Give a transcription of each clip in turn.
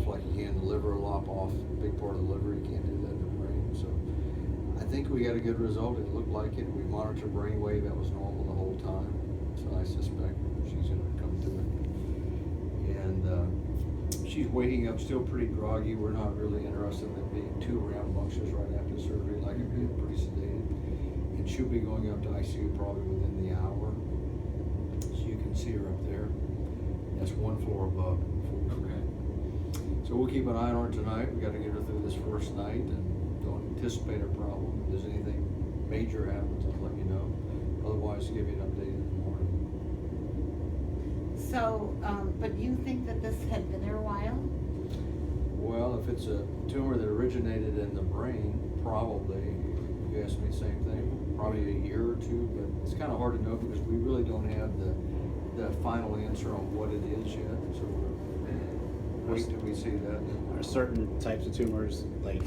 off like you can the liver, lop off a big part of the liver. You can't do that in the brain. So I think we got a good result. It looked like it. We monitored brain wave. That was normal the whole time. So I suspect she's going to come through it. And she's waking up still pretty groggy. We're not really interested in it being too rambunctious right after surgery, like it being pretty sedated. And she'll be going up to ICU probably within the hour. So you can see her up there. That's one floor above. Okay. So we'll keep an eye on her tonight. We got to get her through this first night and don't anticipate a problem. If there's anything major happens, I'll let you know. Otherwise, give you an update in the morning. So, but you think that this had been there a while? Well, if it's a tumor that originated in the brain, probably. You asked me the same thing. Probably a year or two, but it's kind of hard to know because we really don't have the final answer on what it is yet. So we'll wait till we see that. Are certain types of tumors like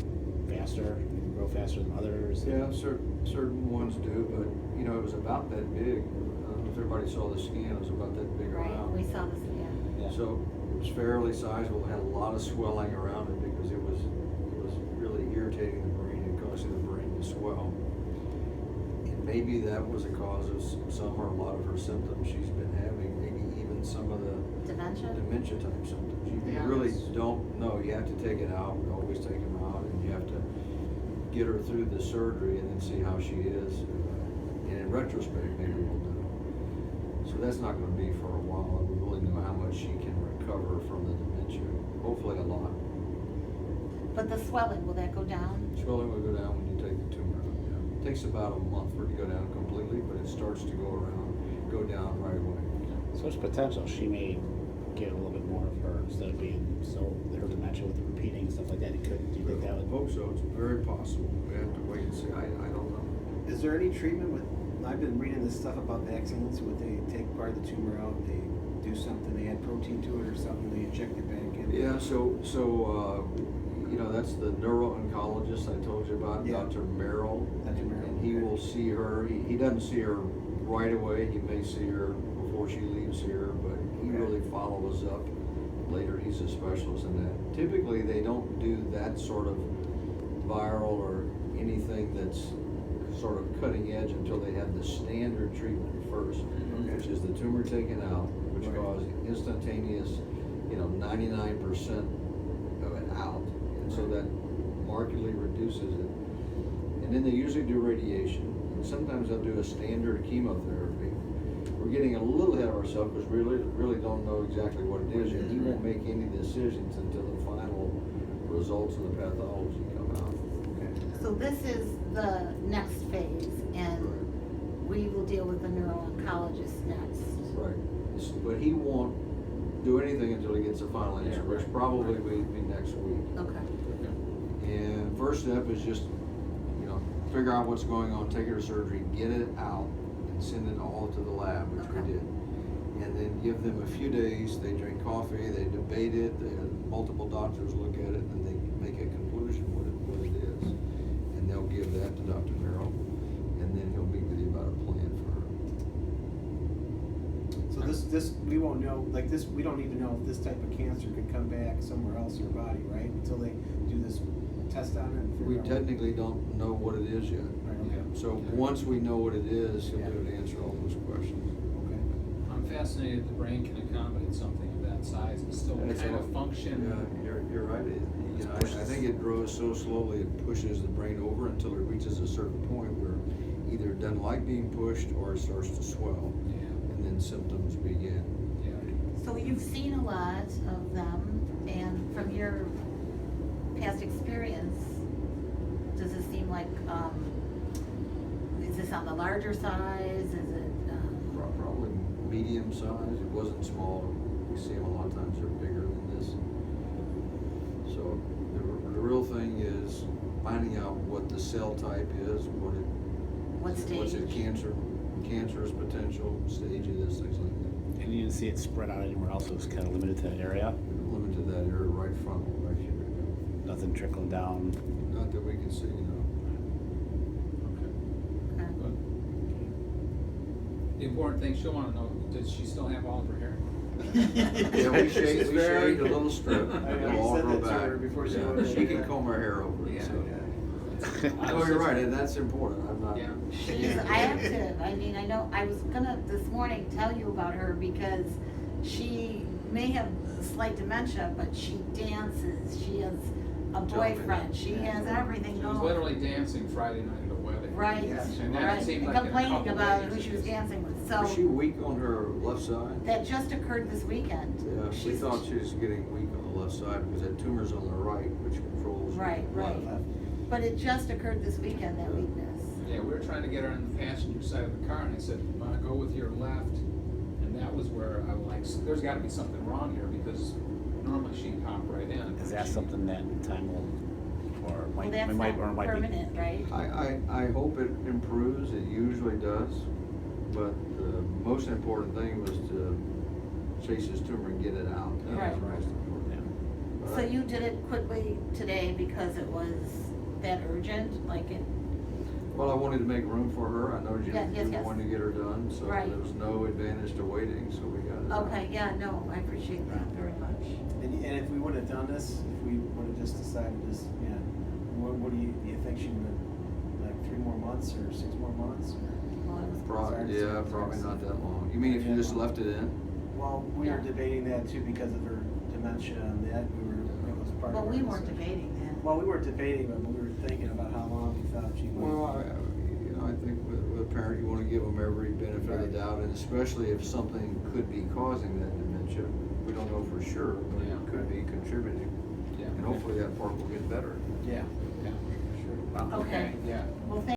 faster, grow faster than others? Yeah, certain ones do, but you know, it was about that big. I don't know if everybody saw the scan. It was about that big Right, around. we saw this, yeah. So it was fairly sizable. It had a lot of swelling around it because it was really irritating the brain and causing the brain to swell. And maybe that was a cause of some or a lot of her symptoms she's been having. Maybe even some of the dementia type symptoms. You really don't know. You have to take it out. We always take them out, and you have to get her through the surgery and then see how she is. And in retrospect, maybe we'll know. So that's not going to be for a while. We really know how much she can recover from the dementia. Hopefully a lot. But the swelling, will that go down? Swelling will go down when you take the tumor out. Yeah. It takes about a month for it to go down completely, but it starts to go down right away. So there's potential she may get a little bit more of her instead of being so her dementia with the repeating and stuff like that. Do you think that would? I hope so. It's very possible. We have to wait and see. I don't know. Is there any treatment with, I've been reading this stuff about vaccines, where they take part of the tumor out, they do something, they add protein to it or something, they inject it back in? Yeah, so you know, that's the neuro-oncologist I told you about, Yeah. Dr. Merrill. Dr. Merrill, And he okay. will see her. He doesn't see her right away. He may see her before she leaves here, but he Okay. really follows up later. He's a specialist in that. Typically, they don't do that sort of viral or anything that's sort of cutting edge until they have the standard treatment first, which is the tumor taken out, which Right. causes instantaneous, 99% of it out. And so that markedly reduces it. And then they usually do radiation. And sometimes they'll do a standard chemotherapy. We're getting a little ahead of ourselves because we really don't know exactly what it is yet. He won't make any decisions until the final results of the pathology come out. Okay. So this is the next phase, and we will deal with the neuro-oncologist next. Right. But he won't do anything until he gets a final answer, Yeah, which right. probably will be next week. Okay. And first step is just, figure out what's going on, take her to surgery, get it out, and send it all to the lab, which Okay. we did. And then give them a few days, they drink coffee, they debate it, multiple doctors look at it, and they make a conclusion what it is. And they'll give that to Dr. Merrill, and then he'll meet with you about a plan for her. So this, we won't know, like this, we don't even know if this type of cancer could come back somewhere else in your body, right? Until they do this test on it and We figure out. technically don't know what it is yet. Right, okay. So once we know what it is, he'll Yeah. be able to answer all those questions. Okay. I'm fascinated the brain can accommodate something of that size and still That's kind of all. function. Yeah, you're right. I think it grows so slowly, it pushes the brain over until it reaches a certain point where either it doesn't like being pushed or it starts to swell, Yeah, and then symptoms begin. yeah. So you've seen a lot of them, and from your past experience, does it seem like, is this on the larger size? Is it, Probably medium size. It wasn't small. We see them a lot of times, they're bigger than this. So the real thing is finding out what the cell type is, what what's it stage? cancerous potential, stage it is, things like that. And you didn't see it spread out anywhere else, it was kind of limited to that area? Limited that area right frontal, right here. Nothing trickling down? Not that we can see, Okay, Okay. good. The important thing she'll want to know, does she still have all of her hair? Yeah, we shade a little strip, I know, it'll you all said grow that to back. her before she Yeah, went in, she can yeah. comb her hair over it, Yeah, so. yeah. No, you're right, and that's important, I'm not. Yeah. She's active, I mean, I know, I was gonna this morning tell you about her because she may have slight dementia, but she dances, she has a boyfriend, she has everything She going. was literally dancing Friday night at a wedding. Right, Yeah. And that right, seemed and like in a complaining couple about days who it she was just- dancing with, Was she so, weak on her left side? that just occurred this weekend. Yeah, we She's- thought she was getting weak on the left side because that tumor's on the right, which controls. Right, the right. left. But it just occurred this weekend, that weakness. Yeah, we were trying to get her on the passenger side of the car, and I said, go with your left. And that was where I was like, there's gotta be something wrong here, because normally she'd hop right in. Is that something that time will, or Well, might, that's we might, or not might be? permanent, right? I hope it improves, it usually does, but the most important thing was to chase this tumor and get it out. That was Right. the most important. So you did it quickly today because it was that urgent, like it, Well, I wanted to make room for her, I know you Yes, yes, yes. wanted to get her done, so Right. there was no advantage to waiting, so we got it done. okay, yeah, no, I appreciate that very much. And if we would have done this, if we would have just decided this, yeah, what do you think she would, like 3 more months or 6 more months? Or? Well, it was Yeah, probably not that long. You mean if you just left it in? Well, we were Yeah. debating that too because of her dementia and that, it was part of Well, our we weren't discussion. debating that. Well, we weren't debating, but we were thinking about how long we thought she would. Well, I think with a parent, you wanna give them every benefit of the doubt, and especially if something could be causing that dementia. We don't know for sure, but Yeah. it could be contributing, Yeah. and hopefully that part will get better. Yeah. Yeah, sure. Okay. Yeah. Well, thank